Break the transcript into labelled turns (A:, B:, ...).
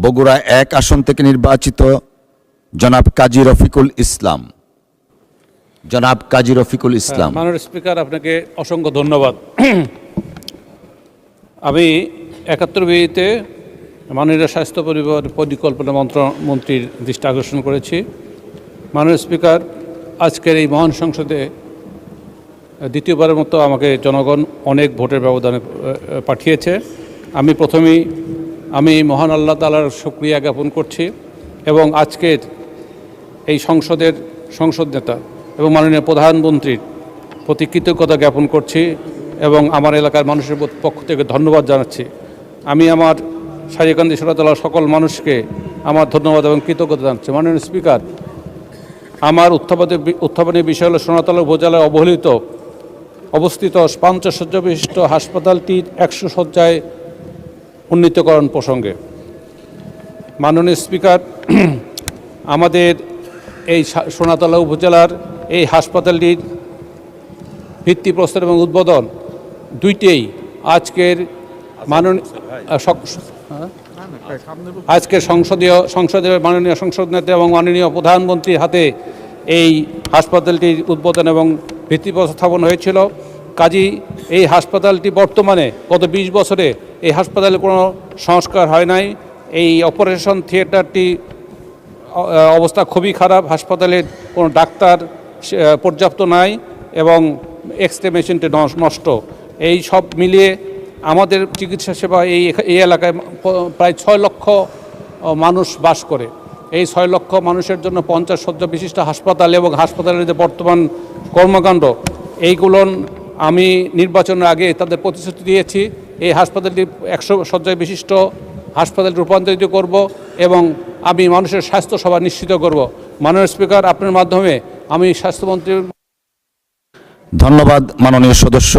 A: বগুড়া 1 আসন থেকে নির্বাচিত জনাব কাজী রফিকুল ইসলাম। জনাব কাজী রফিকুল ইসলাম।
B: মাননীয় স্পিকার, আপনাকে অসংখ্য ধন্যবাদ। আমি 71বিতে মাননীয় স্বাস্থ্য পরিবার পরিকল্পনা মন্ত্রীর দৃষ্টি আকর্ষণ করেছি। মাননীয় স্পিকার, আজকের এই মহান সংসদে দ্বিতীয়বারের মতো আমাকে জনগণ অনেক ভোটের ব্যবধানে পাঠিয়েছে। আমি মহান আল্লাহ তাআলার শুকরিয়া জ্ঞাপন করছি এবং আজকের এই সংসদ নেতা এবং মাননীয় প্রধানমন্ত্রীর প্রতি কৃতজ্ঞতা জ্ঞাপন করছি এবং আমার এলাকার মানুষের পক্ষ থেকে ধন্যবাদ জানাচ্ছি। আমি আমার সারিকান্দি সোনাতলার সকল মানুষকে আমার ধন্যবাদ এবং কৃতজ্ঞতা জানাচ্ছি। মাননীয় স্পিকার, আমার উত্থাপনী বিষয় হল সোনাতলা উপজেলায় অবস্থিত 50 শয্যা বিশিষ্ট হাসপাতালটির 100 শয্যায় উন্নীতকরণ প্রসঙ্গে। মাননীয় স্পিকার, আমাদের এই সোনাতলা উপজেলার এই হাসপাতালটির ভিত্তিপ্রস্তর এবং উদ্বোধন দুইটাই আজকের সংসদীয় মাননীয় সংসদ নেতা এবং মাননীয় প্রধানমন্ত্রীর হাতে এই হাসপাতালটির উদ্বোধন এবং ভিত্তিপ্রস্তর স্থাপন হয়েছিল। কাজেই এই হাসপাতালটি বর্তমানে গত 20 বছরে এই হাসপাতালে কোনো সংস্কার হয় নাই। এই অপারেশন থিয়েটারটি অবস্থা খুবই খারাপ, হাসপাতালের কোনো ডাক্তার পর্যাপ্ত নাই এবং এক্সরে মেশিনটি নষ্ট। এই সব মিলিয়ে আমাদের চিকিৎসা সেবা এই এলাকায় প্রায় 6 লক্ষ মানুষ বাস করে। এই 6 লক্ষ মানুষের জন্য 50 শয্যা বিশিষ্ট হাসপাতাল এবং হাসপাতালের যে বর্তমান কর্মকাণ্ড, এইগুলো আমি নির্বাচনের আগে তাদের প্রতিশ্রুতি দিয়েছি। এই হাসপাতালটি 100 শয্যা বিশিষ্ট হাসপাতাল রূপান্তরিত করব এবং আমি মানুষের স্বাস্থ্য সেবা নিশ্চিত করব। মাননীয় স্পিকার, আপনার মাধ্যমে আমি স্বাস্থ্যমন্ত্রীর
A: ধন্যবাদ মাননীয় সদস্য।